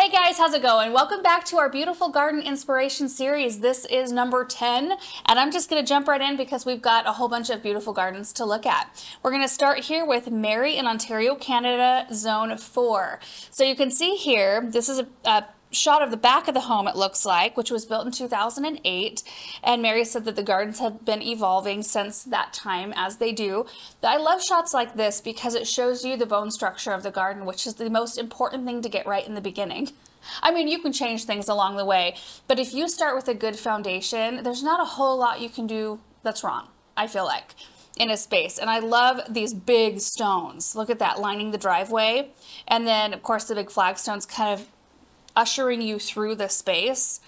Hey guys, how's it going? Welcome back to our beautiful garden inspiration series. This is number 10, and I'm just gonna jump right in because we've got a whole bunch of beautiful gardens to look at. We're gonna start here with Mary in Ontario, Canada, Zone 4. So you can see here, this is a shot of the back of the home, it looks like, which was built in 2008. And Mary said that the gardens have been evolving since that time, as they do. But I love shots like this because it shows you the bone structure of the garden, which is the most important thing to get right in the beginning. I mean, you can change things along the way, but if you start with a good foundation, there's not a whole lot you can do that's wrong, I feel like, in a space. And I love these big stones. Look at that, lining the driveway. And then, of course, the big flagstones kind of ushering you through the space.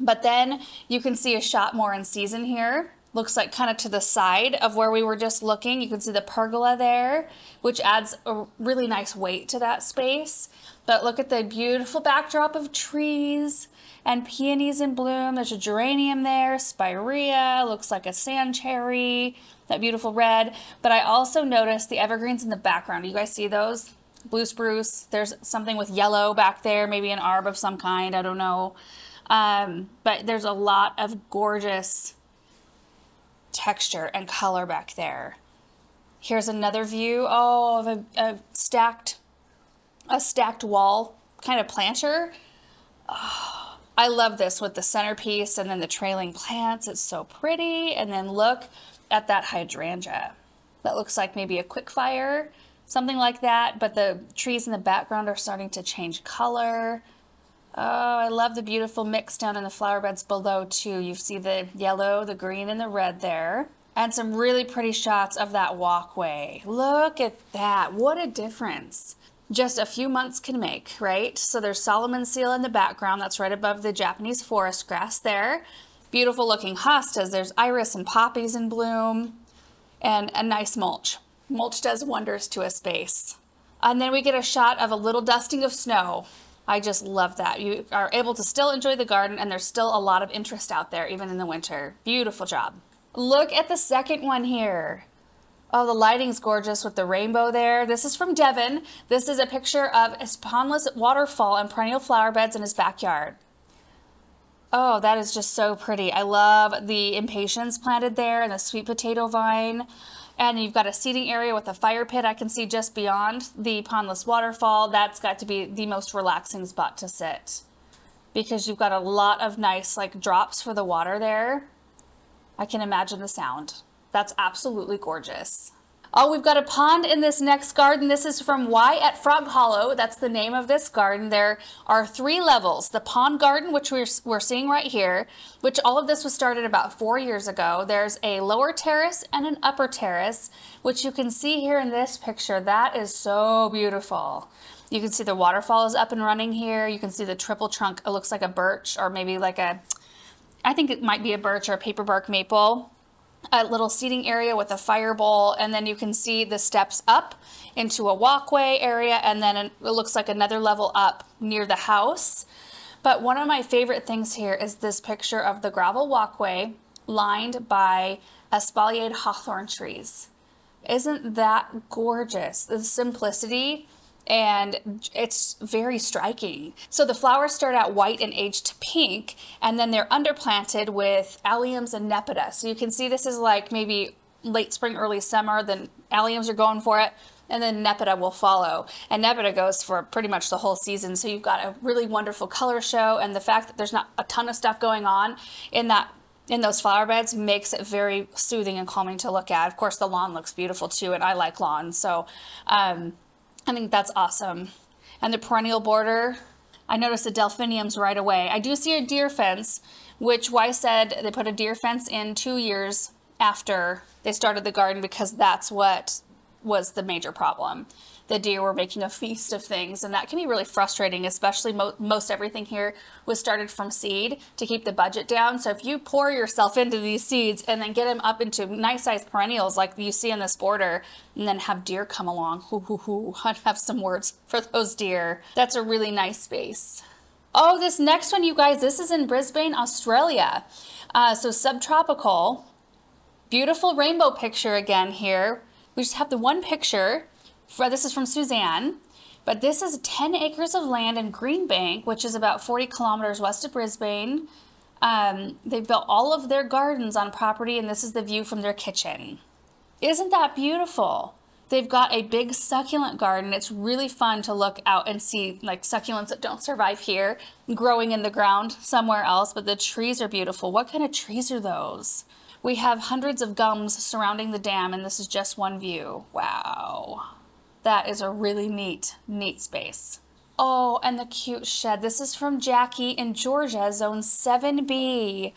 But then you can see a shot more in season here. Looks like kind of to the side of where we were just looking. You can see the pergola there, which adds a really nice weight to that space. But look at the beautiful backdrop of trees and peonies in bloom. There's a geranium there, spirea, looks like a sand cherry, that beautiful red. But I also noticed the evergreens in the background. Do you guys see those? Blue spruce, there's something with yellow back there, maybe an arb of some kind, I don't know. But there's a lot of gorgeous texture and color back there. Here's another view, of a stacked wall kind of planter. Oh, I love this with the centerpiece and then the trailing plants. It's so pretty. And then look at that hydrangea. That looks like maybe a quick fire, something like that, but the trees in the background are starting to change color. Oh, I love the beautiful mix down in the flower beds below too. You see the yellow, the green, and the red there. And some really pretty shots of that walkway. Look at that, what a difference just a few months can make, right? So there's Solomon seal in the background, that's right above the Japanese forest grass there. Beautiful looking hostas, there's iris and poppies in bloom, and a nice mulch. Mulch does wonders to a space. And then we get a shot of a little dusting of snow. I just love that. You are able to still enjoy the garden and there's still a lot of interest out there, even in the winter. Beautiful job. Look at the second one here. Oh, the lighting's gorgeous with the rainbow there. This is from Devon. This is a picture of a pondless waterfall and perennial flower beds in his backyard. Oh, that is just so pretty. I love the impatiens planted there and the sweet potato vine. And you've got a seating area with a fire pit I can see just beyond the pondless waterfall. That's got to be the most relaxing spot to sit because you've got a lot of nice like drops for the water there. I can imagine the sound. That's absolutely gorgeous. Oh, we've got a pond in this next garden. This is from Y at Frog Hollow. That's the name of this garden. There are 3 levels. The pond garden, which we're seeing right here, which all of this was started about 4 years ago. There's a lower terrace and an upper terrace, which you can see here in this picture. That is so beautiful. You can see the waterfall is up and running here. You can see the triple trunk. It looks like a birch or maybe like I think it might be a birch or a paperbark maple. A little seating area with a fire bowl, and then you can see the steps up into a walkway area, and then it looks like another level up near the house. But one of my favorite things here is this picture of the gravel walkway lined by espaliered hawthorn trees. Isn't that gorgeous? The simplicity, and it's very striking. So the flowers start out white and age to pink, and then they're underplanted with alliums and nepeta. So you can see this is like maybe late spring, early summer, then alliums are going for it, and then nepeta will follow. And nepeta goes for pretty much the whole season. So you've got a really wonderful color show, and the fact that there's not a ton of stuff going on in those flower beds makes it very soothing and calming to look at. Of course, the lawn looks beautiful too, and I like lawns. So I think that's awesome. And the perennial border, I noticed the delphiniums right away. I do see a deer fence, which Y said they put a deer fence in 2 years after they started the garden because that's what was the major problem. The deer were making a feast of things, and that can be really frustrating, especially most everything here was started from seed to keep the budget down. So if you pour yourself into these seeds and then get them up into nice sized perennials like you see in this border, and then have deer come along, I have some words for those deer. That's a really nice space. Oh, this next one, you guys, this is in Brisbane, Australia. So subtropical, beautiful rainbow picture again here. We just have the one picture. This is from Suzanne. But this is 10 acres of land in Greenbank, which is about 40 kilometers west of Brisbane. They've built all of their gardens on property, and this is the view from their kitchen. Isn't that beautiful? They've got a big succulent garden. It's really fun to look out and see like succulents that don't survive here growing in the ground somewhere else, but the trees are beautiful. What kind of trees are those? We have hundreds of gums surrounding the dam, and this is just one view. Wow. That is a really neat space. Oh, and the cute shed. This is from Jackie in Georgia, Zone 7B.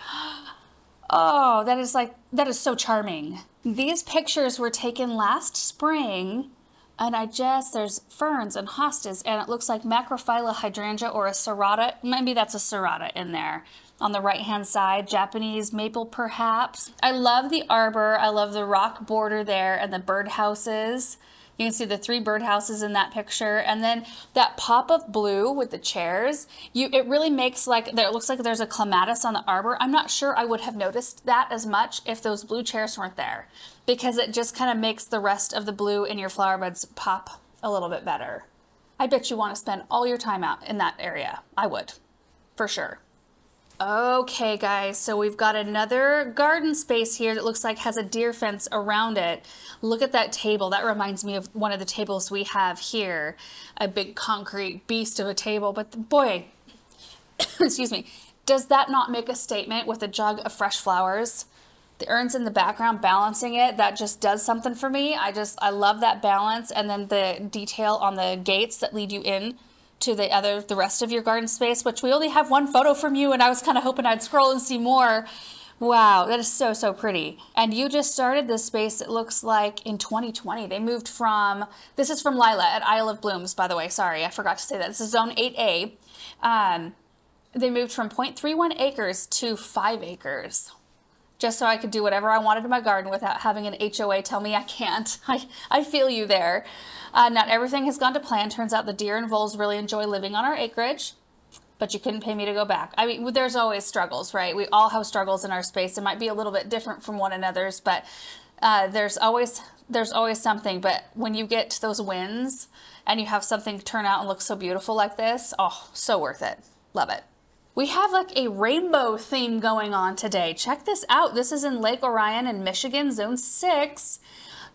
Oh, that is so charming. These pictures were taken last spring, and there's ferns and hostas, and it looks like Macrophylla hydrangea or a serrata. Maybe that's a serrata in there. On the right-hand side, Japanese maple perhaps. I love the arbor. I love the rock border there and the birdhouses. You can see the 3 birdhouses in that picture. And then that pop of blue with the chairs, it really makes it looks like there's a clematis on the arbor. I'm not sure I would have noticed that as much if those blue chairs weren't there, because it just kind of makes the rest of the blue in your flower beds pop a little bit better. I bet you want to spend all your time out in that area. I would, for sure. Okay guys, so we've got another garden space here that looks like has a deer fence around it. Look at that table. That reminds me of one of the tables we have here. A big concrete beast of a table, but boy, excuse me, does that not make a statement with a jug of fresh flowers? The urns in the background balancing it, that just does something for me. I love that balance, and then the detail on the gates that lead you in to the rest of your garden space, which we only have one photo from you, and I was kind of hoping I'd scroll and see more. Wow, that is so pretty. And you just started this space, it looks like, in 2020. They moved from, this is from Lila at Isle of Blooms, by the way. Sorry, I forgot to say that. This is Zone 8A. They moved from 0.31 acres to 5 acres. Just so I could do whatever I wanted in my garden without having an HOA tell me I can't. I feel you there. Not everything has gone to plan. Turns out the deer and voles really enjoy living on our acreage, but you couldn't pay me to go back. I mean, there's always struggles, right? We all have struggles in our space. It might be a little bit different from one another's, but there's always something. But when you get those wins and you have something turn out and look so beautiful like this, oh, so worth it. Love it. We have like a rainbow theme going on today. Check this out. This is in Lake Orion in Michigan, Zone 6.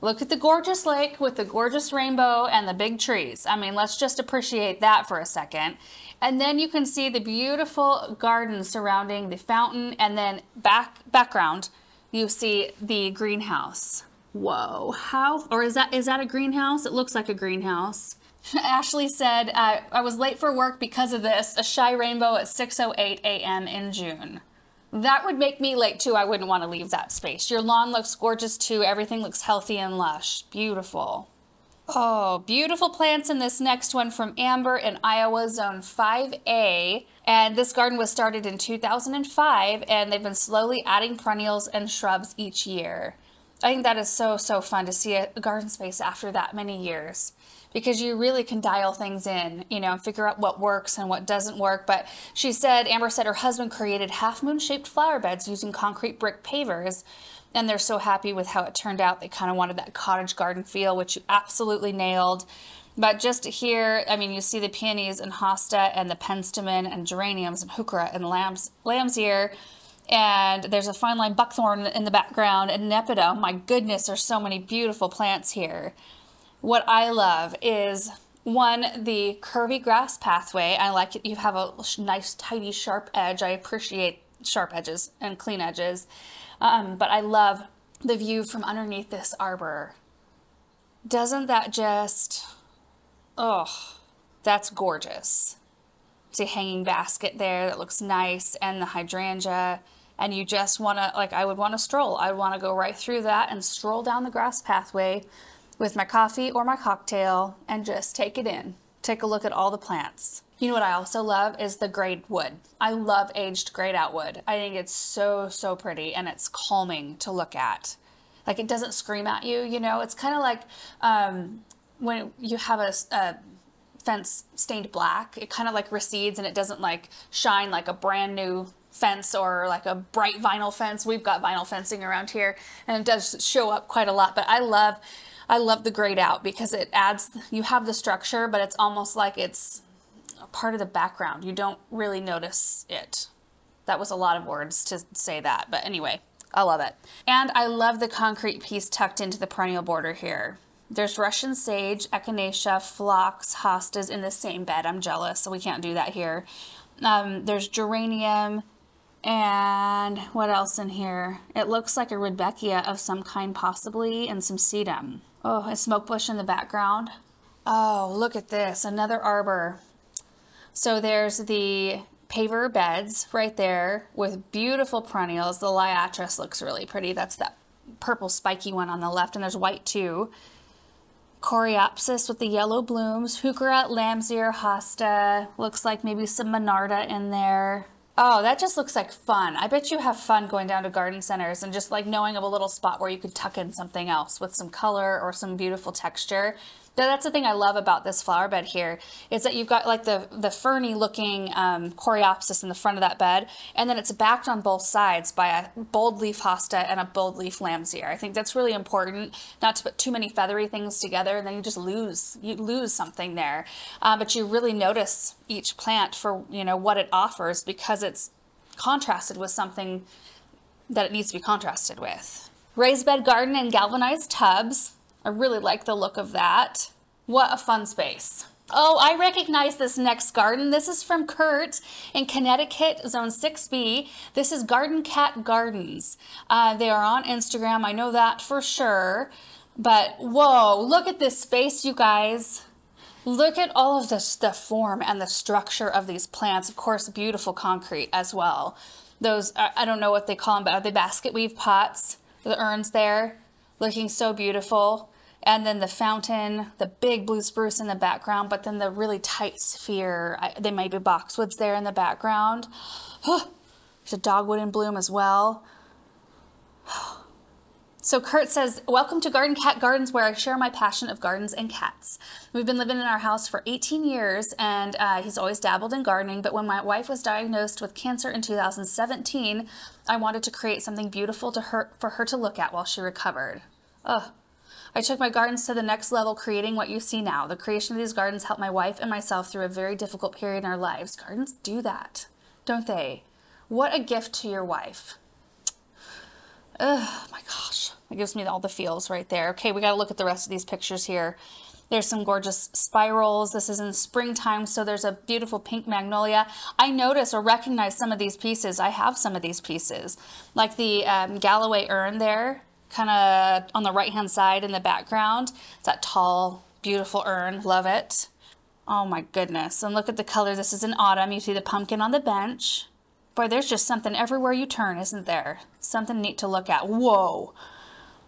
Look at the gorgeous lake with the gorgeous rainbow and the big trees. I mean, let's just appreciate that for a second. And then you can see the beautiful garden surrounding the fountain, and then background, you see the greenhouse. Whoa, is that a greenhouse? It looks like a greenhouse. Ashley said, I was late for work because of this, a shy rainbow at 6:08 a.m. in June. That would make me late too. I wouldn't want to leave that space. Your lawn looks gorgeous too. Everything looks healthy and lush. Beautiful. Oh, beautiful plants in this next one from Amber in Iowa, Zone 5A. And this garden was started in 2005, and they've been slowly adding perennials and shrubs each year. I think that is so fun to see a garden space after that many years, because you really can dial things in, you know, and figure out what works and what doesn't work. But Amber said her husband created half-moon shaped flower beds using concrete brick pavers, and they're so happy with how it turned out. They kind of wanted that cottage garden feel, which you absolutely nailed. But just here, I mean, you see the peonies and hosta and the penstemon and geraniums and heuchera and lamb's ear. And there's a fine line buckthorn in the background and nepido. My goodness, there's so many beautiful plants here. What I love is, one, the curvy grass pathway. I like it. You have a nice, tidy, sharp edge. I appreciate sharp edges and clean edges. But I love the view from underneath this arbor. Doesn't that just, oh, that's gorgeous. See a hanging basket there that looks nice, and the hydrangea. And you just want to, like, I would want to stroll. I would want to go right through that and stroll down the grass pathway with my coffee or my cocktail and just take it in. Take a look at all the plants. You know what I also love is the grayed wood. I love aged grayed out wood. I think it's so pretty, and it's calming to look at. Like, it doesn't scream at you, you know? It's kind of like when you have a fence stained black, it kind of like recedes and it doesn't like shine like a brand new fence or like a bright vinyl fence. We've got vinyl fencing around here, and it does show up quite a lot, but I love I love the grayed out because it adds, you have the structure, but it's almost like it's a part of the background. You don't really notice it. That was a lot of words to say that, but anyway, I love it. And I love the concrete piece tucked into the perennial border here. There's Russian sage, echinacea, phlox, hostas in the same bed. I'm jealous, so we can't do that here. There's geranium, and what else in here? It looks like a rudbeckia of some kind possibly, and some sedum. Oh, a smoke bush in the background. Oh, look at this, another arbor. So there's the paver beds right there with beautiful perennials. The liatris looks really pretty. That's that purple spiky one on the left, and there's white too. Coreopsis with the yellow blooms. Heuchera, lambsir, hosta. Looks like maybe some monarda in there. Oh, that just looks like fun. I bet you have fun going down to garden centers and just like knowing of a little spot where you could tuck in something else with some color or some beautiful texture. That's the thing I love about this flower bed here, is that you've got like the ferny looking coreopsis in the front of that bed, and then it's backed on both sides by a bold leaf hosta and a bold leaf lambsir. I think that's really important, not to put too many feathery things together, and then you just lose something there. But you really notice each plant for, you know, what it offers, because it's contrasted with something that it needs to be contrasted with. Raised bed garden and galvanized tubs. I really like the look of that. What a fun space. Oh, I recognize this next garden. This is from Kurt in Connecticut, Zone 6B. This is Garden Cat Gardens. They are on Instagram, I know that for sure. But whoa, look at this space, you guys. Look at all of this, the form and the structure of these plants. Of course, beautiful concrete as well. Those, I don't know what they call them, but are they basket weave pots? The urns there, looking so beautiful. And then the fountain, the big blue spruce in the background, but then the really tight sphere. They might be boxwoods there in the background. There's a dogwood in bloom as well. So Kurt says, welcome to Garden Cat Gardens, where I share my passion of gardens and cats. We've been living in our house for 18 years, and he's always dabbled in gardening, but when my wife was diagnosed with cancer in 2017, I wanted to create something beautiful for her to look at while she recovered. Ugh. I took my gardens to the next level, creating what you see now. The creation of these gardens helped my wife and myself through a very difficult period in our lives. Gardens do that, don't they? What a gift to your wife. Oh my gosh, that gives me all the feels right there. Okay, we got to look at the rest of these pictures here. There's some gorgeous spirals. This is in springtime, so there's a beautiful pink magnolia. I notice or recognize some of these pieces. I have some of these pieces, like the Galloway urn there, kind of on the right hand side in the background. It's that tall, beautiful urn. Love it. Oh my goodness. And look at the color. This is in autumn. You see the pumpkin on the bench. Boy, there's just something everywhere you turn, isn't there? Something neat to look at. Whoa.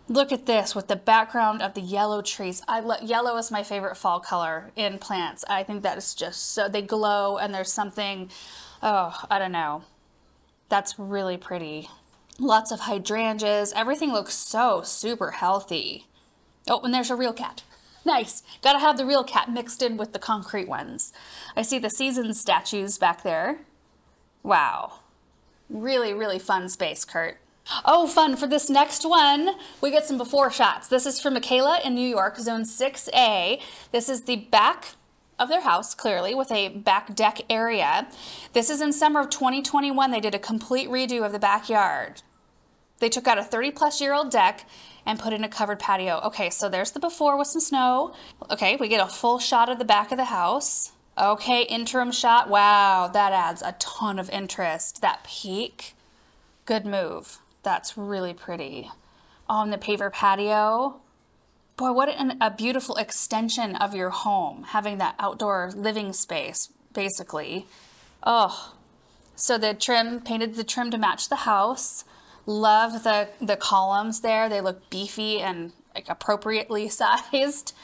Look at this with the background of the yellow trees. Yellow is my favorite fall color in plants. I think that is just so, they glow, and there's something, oh, I don't know. That's really pretty. Lots of hydrangeas. Everything looks so super healthy. Oh, and there's a real cat. Nice. Gotta have the real cat mixed in with the concrete ones. I see the seasons statues back there. Wow. Really, really fun space, Kurt. Oh, fun. For this next one, we get some before shots. This is from Michaela in New York, Zone 6A. This is the back of their house, clearly, with a back deck area. This is in summer of 2021. They did a complete redo of the backyard. They took out a 30-plus-year-old deck and put in a covered patio. Okay, so there's the before with some snow. Okay, we get a full shot of the back of the house. Okay, interim shot. Wow, that adds a ton of interest. That peak, good move. That's really pretty. Oh, and the paver patio. Boy, what a beautiful extension of your home, having that outdoor living space, basically. Oh, so the trim, painted the trim to match the house. Love the columns there. They look beefy and like appropriately sized.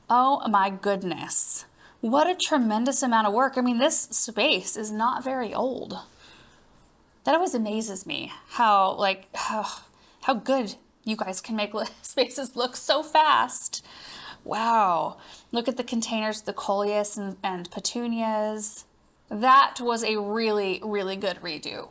Oh my goodness. What a tremendous amount of work. I mean, this space is not very old. That always amazes me, how good you guys can make spaces look so fast. Wow. Look at the containers, the coleus and petunias. That was a really, really good redo.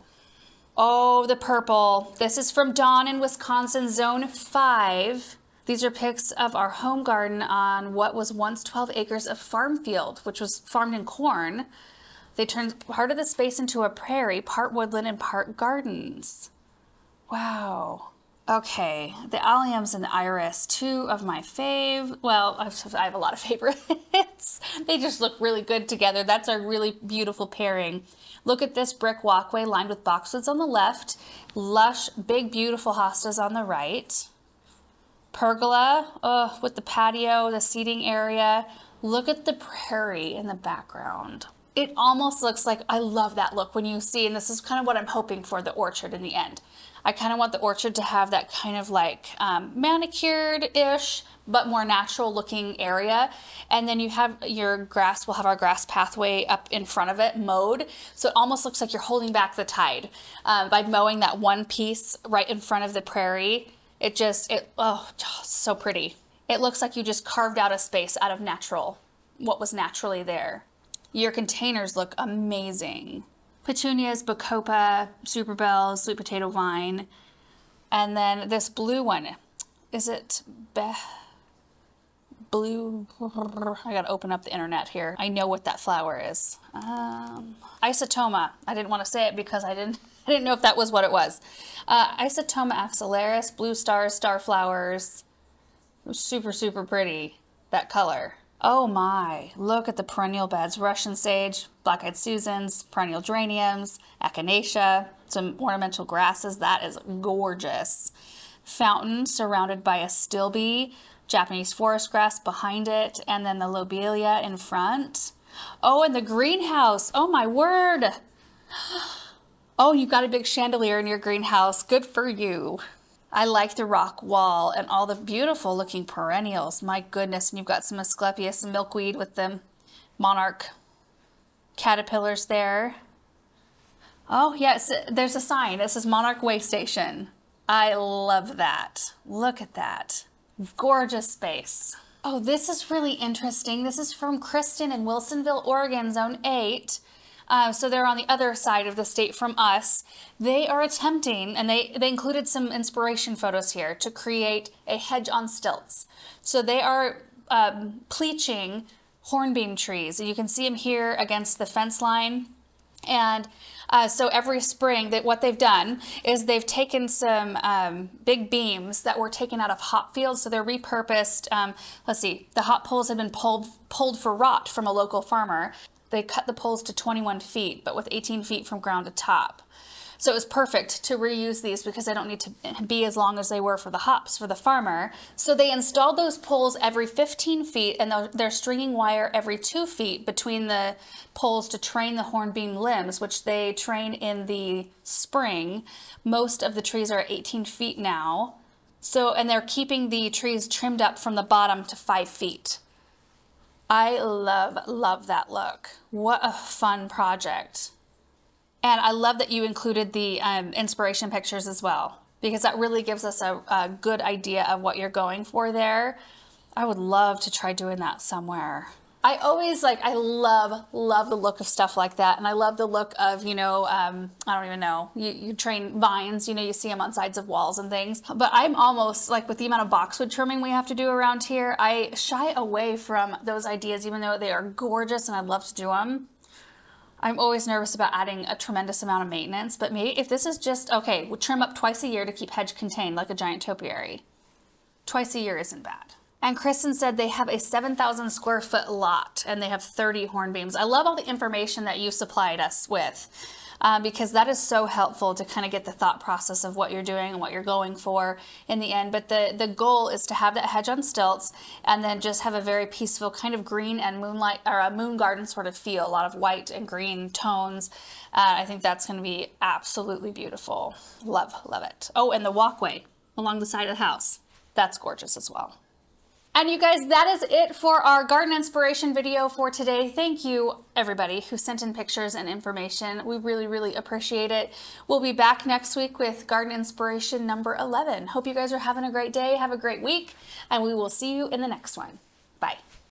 Oh, the purple. This is from Dawn in Wisconsin, Zone 5. These are pics of our home garden on what was once 12 acres of farm field, which was farmed in corn. They turned part of the space into a prairie, part woodland and part gardens. Wow. Okay, the alliums and the iris, two of my fave. Well, I have a lot of favorites. They just look really good together. That's a really beautiful pairing. Look at this brick walkway lined with boxwoods on the left, lush, big, beautiful hostas on the right. Pergola with the patio, the seating area. Look at the prairie in the background. It almost looks like, I love that look when you see, and this is kind of what I'm hoping for the orchard in the end. I kind of want the orchard to have that kind of like manicured-ish, but more natural looking area. And then you have your grass, we'll have our grass pathway up in front of it mowed. So it almost looks like you're holding back the tide by mowing that one piece right in front of the prairie. Oh, so pretty. It looks like you just carved out a space out of what was naturally there. Your containers look amazing. Petunias, bacopa, super bells, sweet potato vine. And then this blue one, is it blue? I gotta open up the internet here. I know what that flower is. Isotoma. I didn't want to say it because I didn't know if that was what it was. Isotoma axillaris, blue stars, star flowers. Super, super pretty, that color. Oh my, look at the perennial beds. Russian sage, black-eyed Susans, perennial geraniums, echinacea, some ornamental grasses. That is gorgeous. Fountain surrounded by a stilbe, Japanese forest grass behind it, and then the lobelia in front. Oh, and the greenhouse. Oh my word. Oh, you've got a big chandelier in your greenhouse. Good for you. I like the rock wall and all the beautiful looking perennials. My goodness, and you've got some Asclepias and milkweed with the monarch caterpillars there. Oh yes, there's a sign. It says Monarch Way Station. I love that. Look at that. Gorgeous space. Oh, this is really interesting. This is from Kristen in Wilsonville, Oregon, Zone 8. So they're on the other side of the state from us. They are attempting, and they included some inspiration photos here, to create a hedge on stilts. So they are pleaching hornbeam trees. You can see them here against the fence line. And so every spring, what they've done is they've taken some big beams that were taken out of hop fields. So they're repurposed. Let's see, the hop poles have been pulled for rot from a local farmer. They cut the poles to 21 feet, but with 18 feet from ground to top. So it was perfect to reuse these because they don't need to be as long as they were for the hops for the farmer. So they installed those poles every 15 feet and they're stringing wire every 2 feet between the poles to train the hornbeam limbs, which they train in the spring. Most of the trees are 18 feet now. And they're keeping the trees trimmed up from the bottom to 5 feet. I love that look. What a fun project. And I love that you included the inspiration pictures as well, because that really gives us a good idea of what you're going for there. I would love to try doing that somewhere. I always I love the look of stuff like that. And I love the look of, I don't even know, you train vines, you see them on sides of walls and things. But I'm almost with the amount of boxwood trimming we have to do around here, I shy away from those ideas, even though they are gorgeous and I'd love to do them. I'm always nervous about adding a tremendous amount of maintenance, but maybe if this is just, okay, we'll trim up twice a year to keep hedge contained like a giant topiary. Twice a year isn't bad. And Kristen said they have a 7,000 square foot lot and they have 30 hornbeams. I love all the information that you supplied us with because that is so helpful to kind of get the thought process of what you're doing and what you're going for in the end. But the goal is to have that hedge on stilts and then just have a very peaceful kind of green and moonlight or a moon garden sort of feel, a lot of white and green tones. I think that's going to be absolutely beautiful. Love it. Oh, and the walkway along the side of the house. That's gorgeous as well. And you guys, that is it for our garden inspiration video for today. Thank you, everybody who sent in pictures and information. We really appreciate it. We'll be back next week with garden inspiration number 11. Hope you guys are having a great day. Have a great week, and we will see you in the next one. Bye.